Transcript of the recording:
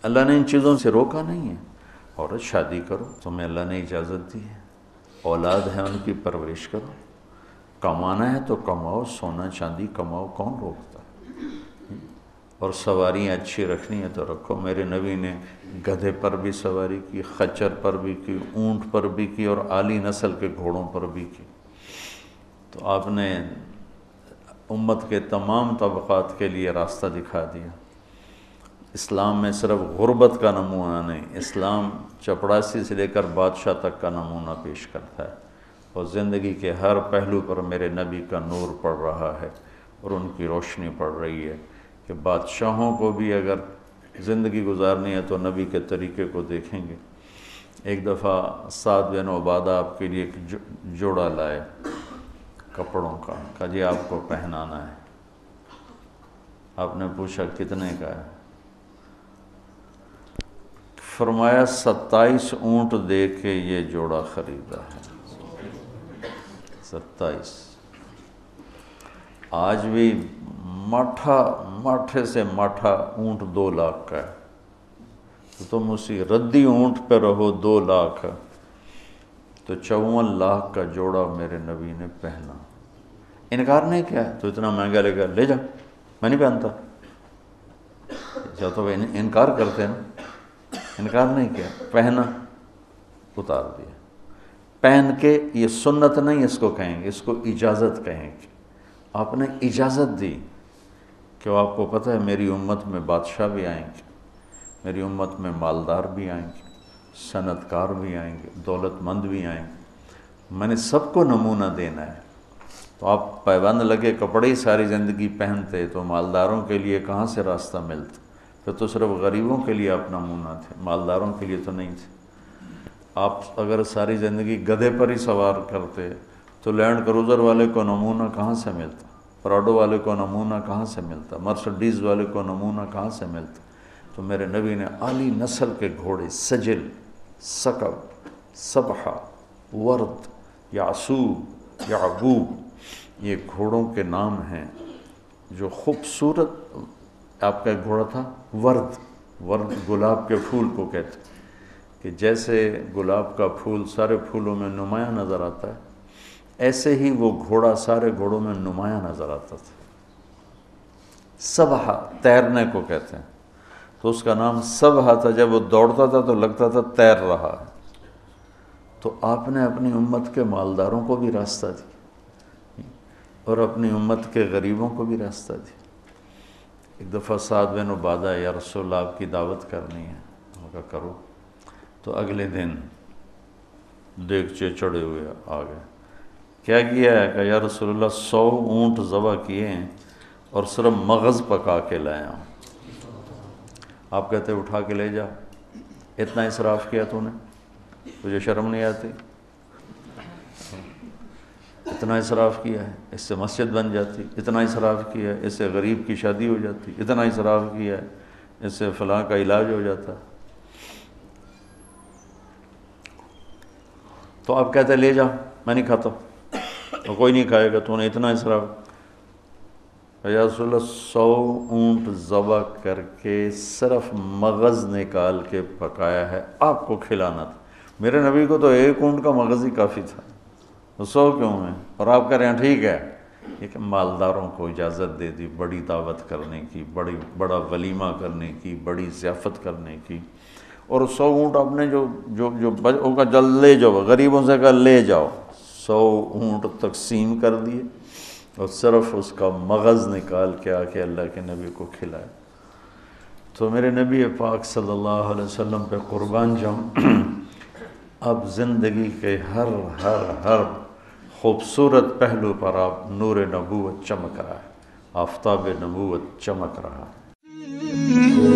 اللہ نے ان چیزوں سے روکا نہیں ہے. عورت شادی کرو، تمہیں اللہ نے اجازت دی ہے، اولاد ہے ان کی پرورش کرو، کمانا ہے تو کماؤ، سونا چاندی کماؤ، کون روکتا؟ اور سواریاں اچھی رکھنی ہے تو رکھو. میرے نبی نے گدھے پر بھی سواری کی، خچر پر بھی کی، اونٹ پر بھی کی، اور اعلی نسل کے گھوڑوں پر بھی کی. تو آپ نے امت کے تمام طبقات کے لیے راستہ دکھا دیا. اسلام میں صرف غربت کا نمونہ نہیں، اسلام چپڑاسی سے لے کر بادشاہ تک کا نمونہ پیش کرتا ہے، اور زندگی کے ہر پہلو پر میرے نبی کا نور پڑ رہا ہے اور ان کی روشنی پڑ رہی ہے کہ بادشاہوں کو بھی اگر زندگی گزارنی ہے تو نبی کے طریقے کو دیکھیں گے. ایک دفعہ سعد بن عبادہ آپ کے لیے ایک جوڑا لائے کپڑوں کا، کہا جی آپ کو پہنانا ہے. آپ نے پوچھا کتنے کا ہے؟ فرمایا 27 اونٹ دے کے یہ جوڑا خریدا ہے. 27. آج بھی ماٹھے سے ماٹھا اونٹ 2 لاکھ کا ہے، تو تم اسی ردی اونٹ پہ رہو 2 لاکھ، تو 54 لاکھ کا جوڑا میرے نبی نے پہنا. انکار نہیں کیا. تو اتنا مہنگا لے گا، لے جا، میں نہیں پہنتا. تو انکار کرتے ہیں نا، انکار نہیں کیا، پہنا، اتار دیا. پہن کے یہ سنت نہیں اس کو کہیں گے، اس کو اجازت کہیں گے. آپ نے اجازت دی کہ آپ کو پتہ ہے میری امت میں بادشاہ بھی آئیں گے، میری امت میں مالدار بھی آئیں گے، صنعت کار بھی آئیں گے، دولت مند بھی آئیں گے، میں نے سب کو نمونہ دینا ہے. تو آپ پابند لگے کپڑے ہی ساری زندگی پہنتے تو مالداروں کے لیے کہاں سے راستہ ملتا؟ پھر تو صرف غریبوں کے لیے آپ نمونہ تھے، مالداروں کے لیے تو نہیں تھے. آپ اگر ساری زندگی گدھے پر ہی سوار کرتے تو لینڈ کروزر والے کو نمونہ کہاں سے ملتا؟ پراڈو والے کو نمونہ کہاں سے ملتا؟ مرسڈیز والے کو نمونہ کہاں سے ملتا؟ تو میرے نبی نے اعلی نسل کے گھوڑے، سجل، ثقب، سبحہ، ورد، یعصوب، یعبوب، یہ گھوڑوں کے نام ہیں جو خوبصورت. آپ کا ایک گھوڑا تھا ورد، ورد گلاب کے پھول کو کہتے ہیں، کہ جیسے گلاب کا پھول سارے پھولوں میں نمایاں نظر آتا ہے، ایسے ہی وہ گھوڑا سارے گھوڑوں میں نمایاں نظر آتا تھا. سبحہ تیرنے کو کہتے ہیں، تو اس کا نام سبحہ تھا. جب وہ دوڑتا تھا تو لگتا تھا تیر رہا. تو آپ نے اپنی امت کے مالداروں کو بھی راستہ دیا اور اپنی امت کے غریبوں کو بھی راستہ دیا. ایک دفعہ سعد بن عبادہ، یا رسول اللہ آپ کی دعوت کرنی ہے. انہوں نے کہا کرو. تو اگلے دن دیگچے چڑھے ہوئے آ گئے. کیا کیا ہے؟ کہ یا رسول اللہ 100 اونٹ ذبح کیے ہیں اور صرف مغز پکا کے لائے ہوں. آپ کہتے اٹھا کے لے جا. اتنا اسراف کیا تو نے؟ تجھے شرم نہیں آتی؟ اتنا اسراف کیا ہے، اس سے مسجد بن جاتی. اتنا اسراف کیا ہے، اس سے غریب کی شادی ہو جاتی. اتنا اسراف کیا ہے، اس سے فلاں کا علاج ہو جاتا. تو آپ کہتے لے جا، میں نہیں کھاتا. تو کوئی نہیں کھائے گا، تو نے اتنا اسراف. یا رسول اللہ 100 اونٹ ذبح کر کے صرف مغز نکال کے پکایا ہے، آپ کو کھلانا تھا. میرے نبی کو تو 1 اونٹ کا مغز ہی کافی تھا، 100 کیوں ہیں؟ اور آپ کہہ رہے ہیں ٹھیک ہے. لیکن مالداروں کو اجازت دے دی بڑی دعوت کرنے کی، بڑا ولیمہ کرنے کی، بڑی ضیافت کرنے کی. اور 100 اونٹ آپ نے جو جل لے جاؤ، غریبوں سے کہا لے جاؤ. 100 اونٹ تقسیم کر دیے اور صرف اس کا مغز نکال کے آ کے اللہ کے نبی کو کھلائے. تو میرے نبی پاک صلی اللہ علیہ وسلم پہ قربان جاؤں. اب زندگی کے ہر خوبصورت پہلو پر آپ نور نبوت چمک رہا ہے، آفتاب نبوت چمک رہا ہے.